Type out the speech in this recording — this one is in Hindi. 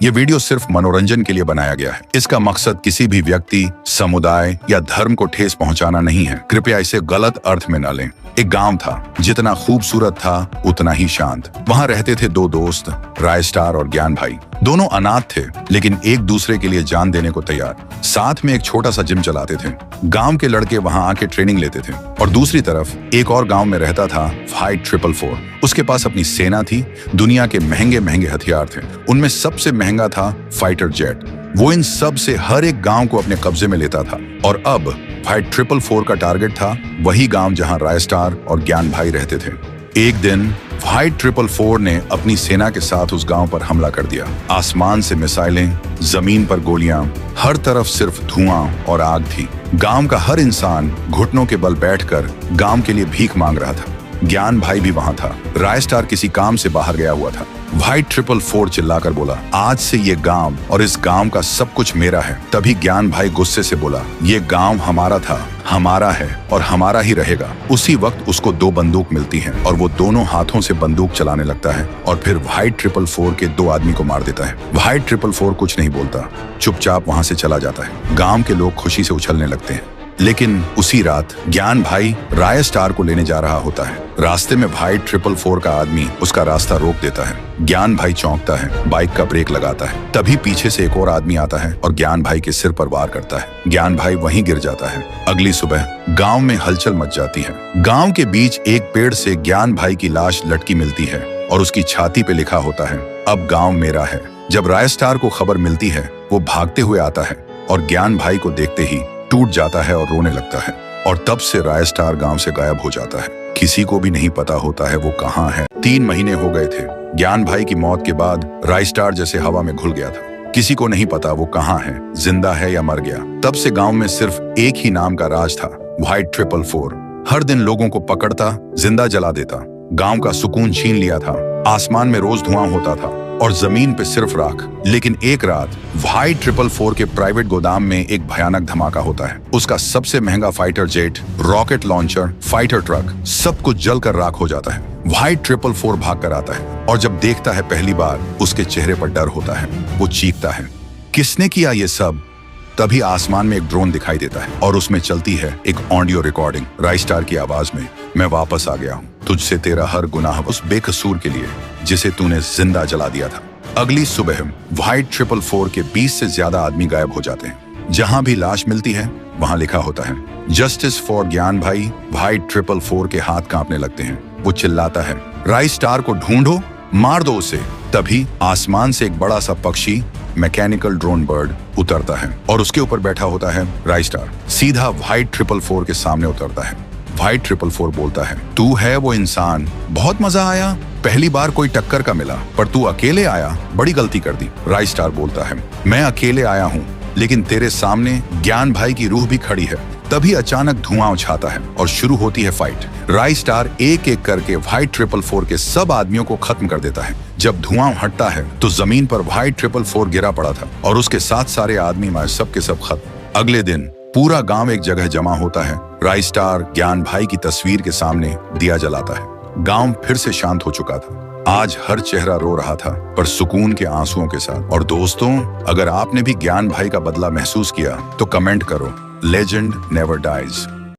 ये वीडियो सिर्फ मनोरंजन के लिए बनाया गया है। इसका मकसद किसी भी व्यक्ति, समुदाय या धर्म को ठेस पहुंचाना नहीं है। कृपया इसे गलत अर्थ में न लें। एक गांव था, जितना खूबसूरत था उतना ही शांत। वहां रहते थे दो दोस्त, राय स्टार और ज्ञान भाई। दोनों अनाथ थे, लेकिन एक दूसरे के लिए जान देने को तैयार। साथ में एक छोटा सा जिम चलाते थे। गांव के लड़के वहां आके ट्रेनिंग लेते थे। और दूसरी तरफ एक और गांव में रहता था फाइट 444। उसके पास अपनी सेना थी। दुनिया के महंगे महंगे हथियार थे। उनमें सबसे महंगा था फाइटर जेट। वो इन सब से हर एक गांव को अपने कब्जे में लेता था। और अब फाइट 444 का टारगेट था वही गांव जहां राय स्टार और ज्ञान भाई रहते थे। एक दिन फाइट 444 ने अपनी सेना के साथ उस गांव पर हमला कर दिया। आसमान से मिसाइलें, जमीन पर गोलियां, हर तरफ सिर्फ धुआं और आग थी। गांव का हर इंसान घुटनों के बल बैठकर गांव के लिए भीख मांग रहा था। ज्ञान भाई भी वहां था। राय स्टार किसी काम से बाहर गया हुआ था। फाइट 444 चिल्लाकर बोला, आज से ये गांव और इस गांव का सब कुछ मेरा है। तभी ज्ञान भाई गुस्से से बोला, ये गांव हमारा था, हमारा है और हमारा ही रहेगा। उसी वक्त उसको दो बंदूक मिलती हैं और वो दोनों हाथों से बंदूक चलाने लगता है और फिर फाइट 444 के दो आदमी को मार देता है। फाइट 444 कुछ नहीं बोलता, चुपचाप वहां से चला जाता है। गांव के लोग खुशी से उछलने लगते हैं। लेकिन उसी रात ज्ञान भाई राय स्टार को लेने जा रहा होता है। रास्ते में फाइट 444 का आदमी उसका रास्ता रोक देता है। ज्ञान भाई चौंकता है, बाइक का ब्रेक लगाता है। तभी पीछे से एक और आदमी आता है और ज्ञान भाई के सिर पर वार करता है। ज्ञान भाई वहीं गिर जाता है। अगली सुबह गांव में हलचल मच जाती है। गांव के बीच एक पेड़ से ज्ञान भाई की लाश लटकी मिलती है और उसकी छाती पे लिखा होता है, अब गाँव मेरा है। जब राय स्टार को खबर मिलती है, वो भागते हुए आता है और ज्ञान भाई को देखते ही टूट जाता है और रोने लगता है। और तब से राय स्टार गांव से गायब हो जाता है। किसी को भी नहीं पता होता है वो कहाँ है। 3 महीने हो गए थे। ज्ञान भाई की मौत के बाद राय स्टार जैसे हवा में घुल गया था। किसी को नहीं पता वो कहाँ है, जिंदा है या मर गया। तब से गांव में सिर्फ एक ही नाम का राज था, फाइट 444। हर दिन लोगों को पकड़ता, जिंदा जला देता। गांव का सुकून छीन लिया था। आसमान में रोज धुआं होता था और जमीन पे सिर्फ राख। लेकिन एक रात फाइट 444 के प्राइवेट गोदाम में एक भयानक धमाका होता है। उसका सबसे महंगा fighter jet, rocket launcher, fighter truck, सब कुछ जलकर राख हो जाता है। फाइट 444 भाग कर आता है और जब देखता है पहली बार, उसके चेहरे पर डर होता है। वो चीखता है, किसने किया ये सब? तभी आसमान में एक ड्रोन दिखाई देता है और उसमें चलती है एक ऑडियो रिकॉर्डिंग राय स्टार की आवाज में। मैं वापस आ गया हूँ, तुझसे तेरा हर गुनाह उस बेकसूर के लिए जिसे तूने जिंदा जला दिया था। अगली सुबह फाइट 444 के 20 से ज्यादा आदमी गायब हो जाते हैं। जहां भी लाश मिलती है वहां लिखा होता है, जस्टिस फॉर ज्ञान भाई। फाइट 444 के हाथ कांपने लगते हैं। वो चिल्लाता है, राय स्टार को ढूंढो, मार दो उसे। तभी आसमान से एक बड़ा सा पक्षी, मैकेनिकल ड्रोन बर्ड, उतरता है और उसके ऊपर बैठा होता है राय स्टार। सीधा फाइट 444 के सामने उतरता है। फाइट 444 बोलता है, तू है वो इंसान, बहुत मजा आया। पहली बार कोई टक्कर का मिला, पर तू अकेले आया, बड़ी गलती कर दी। राय स्टार बोलता है, मैं अकेले आया हूँ, लेकिन तेरे सामने ज्ञान भाई की रूह भी खड़ी है। तभी अचानक धुआं उछाता है और शुरू होती है फाइट। राय स्टार एक एक करके फाइट 444 के सब आदमियों को खत्म कर देता है। जब धुआं हटता है तो जमीन पर फाइट 444 गिरा पड़ा था और उसके साथ सारे आदमी मारे, सब के सब खत्म। अगले दिन पूरा गांव एक जगह जमा होता है। राय स्टार ज्ञान भाई की तस्वीर के सामने दिया जलाता है। गांव फिर से शांत हो चुका था। आज हर चेहरा रो रहा था, पर सुकून के आंसुओं के साथ। और दोस्तों, अगर आपने भी ज्ञान भाई का बदला महसूस किया तो कमेंट करो, लेजेंड नेवर डाइज।